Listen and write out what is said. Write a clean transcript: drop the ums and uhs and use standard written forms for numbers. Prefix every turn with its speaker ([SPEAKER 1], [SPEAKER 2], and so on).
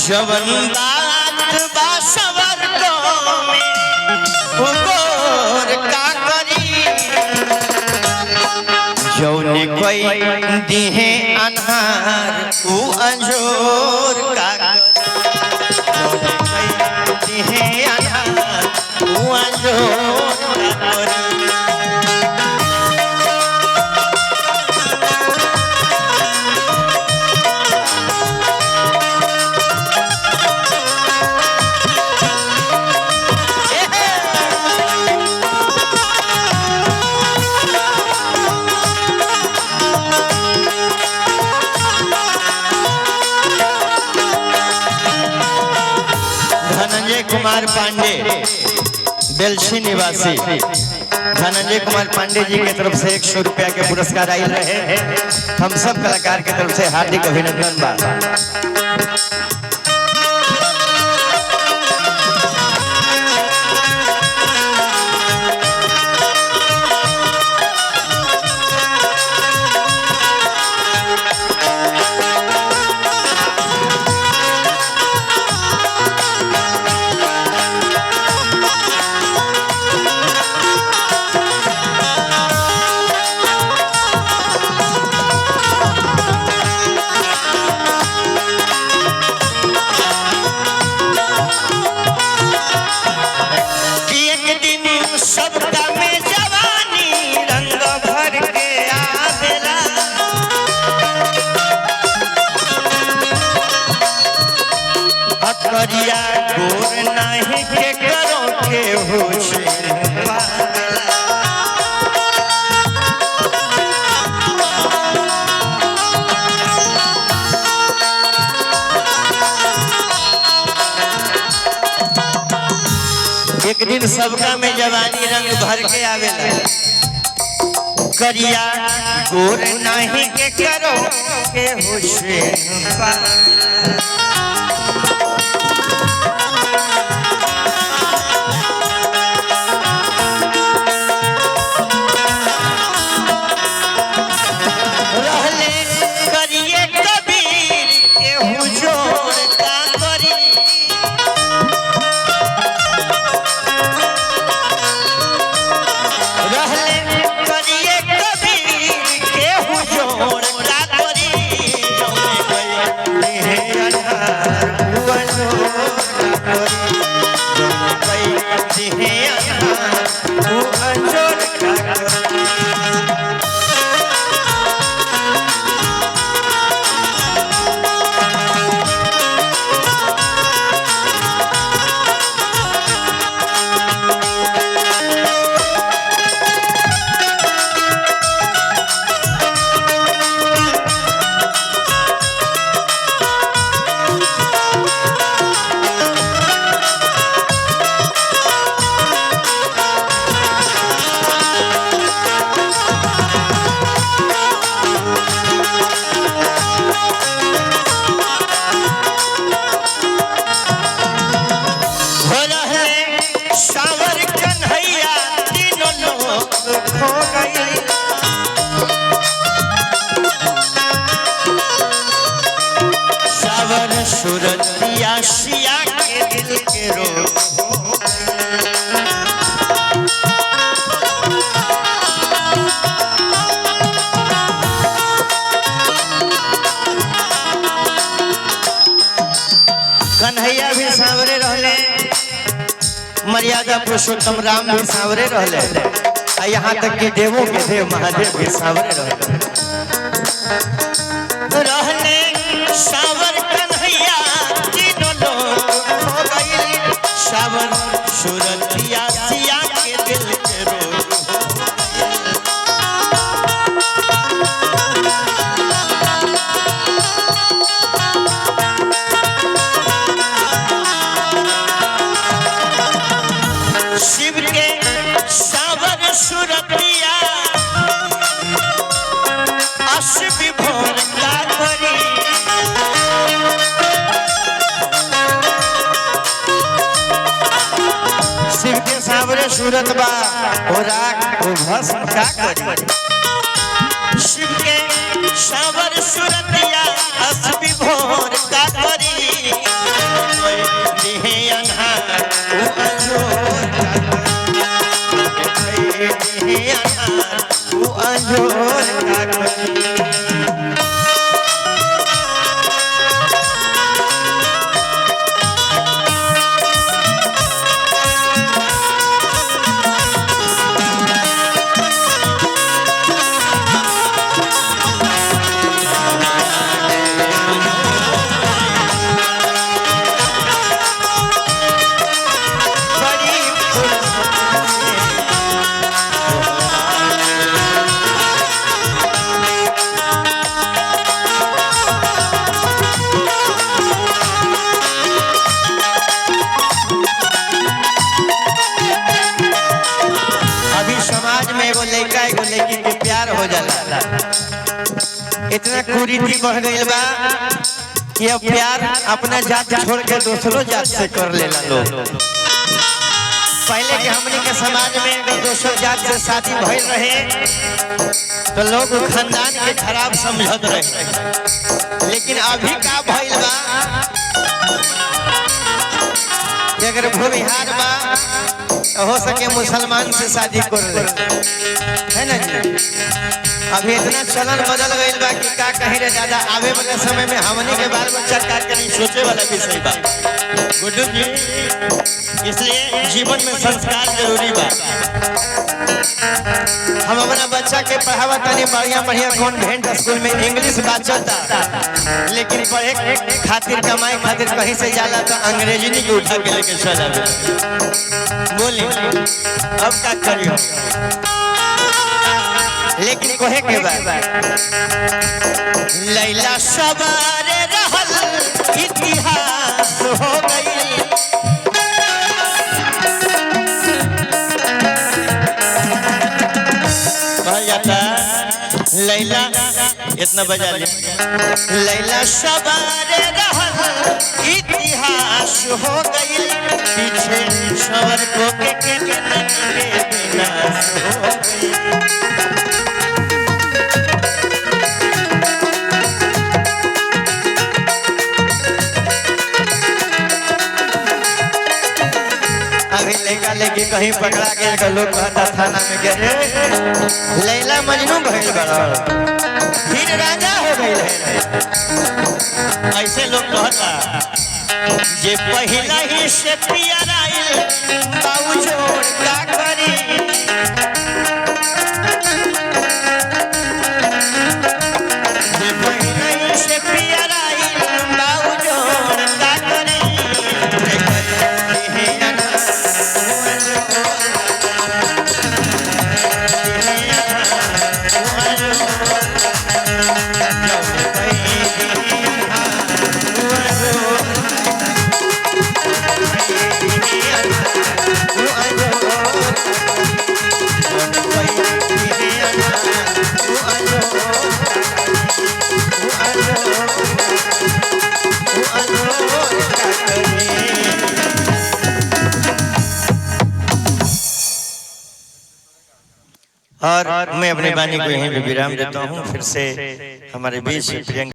[SPEAKER 1] जवन बात बासवर में उगोर का करी जौने कोई दिहे अनहार उ अंजोर का दिहे अनहार उ अंजोर का करी। धनंजय कुमार पांडे बेलछी निवासी धनंजय कुमार पांडे जी की तरफ से 100 रुपया के पुरस्कार आये रहे। हम सब कलाकार की तरफ से हार्दिक अभिनंदन बा। करिया गोर नहीं के करो के होश एक दिन सबका में जवानी रंग भर के आवेला करिया गोर नहीं के करो के होश सूरतिया सिया के दिल के रो कन्हैया भी सांवरे रहले मर्यादा पुरुषोत्तम राम भी सांवरे रहले यहाँ तक कि देवों के देव महादेव भी सांवरे रहले सावर कन्हैया तीनों लोग हो गई सावर सूरतिया सिया के दिल के रोग शिव के सावर सूरतिया अस विभोर का करी शिव के सावरे सूरत बा ओ राख ओ भस्म का करी शिव के सावर सूरतिया अस विभोर का करी एगो लड़की के प्यार हो जाला, इतना कुरीति बढ़ गई बा कि अब प्यार अपना जात छोड़ के दूसरों जात से कर लेला लोग। पहले के हमने के समाज में अगर दूसरों जात से शादी भइल रहे तो लोग खानदान के खराब समझत रहे, लेकिन अभी का भइल बा कि अगर भूमिहार बा हो सके मुसलमान से शादी कर ले, है ना जी। अभी इतना चलन बदल गई बा कि का कहीं रे दादा, आवे वाले समय में हमने के बाल बच्चा का कहीं सोचे वाला विषय बा गुड्डू जी। इसलिए जीवन में संस्कार जरूरी बा। हम अपना बच्चा के पढ़ावा तनी बढ़िया बढ़िया कॉन्वेंट स्कूल में इंग्लिश बात चलता, लेकिन पढ़े खातिर कमाई खातिर कहीं से जाला तो अंग्रेजी नहीं उठा के लेके चला बोली अब का करियो। लेकिन कहे के बाद लैला सवारे रहल इतिहास हो गई, लैला इतना बजा ले, लैला सवारे रहल इतिहास हो गई, पीछे सवर को के विनाश हो गई। अभी लड़का लेके कहीं पकड़ा गया तो लोग कहता थाना में गए लैला मजनू भइल बड़ा फिर राजा हो गई है। ऐसे लोग कहता जे पहला ही से प्यार आइल बाबू जोड़ का करी, जे पहला ही से प्यार आइल बाबू जोड़ का करी। और मैं अपने वाणी को यहीं पे विराम देता हूँ। फिर से हमारे बीच प्रियंका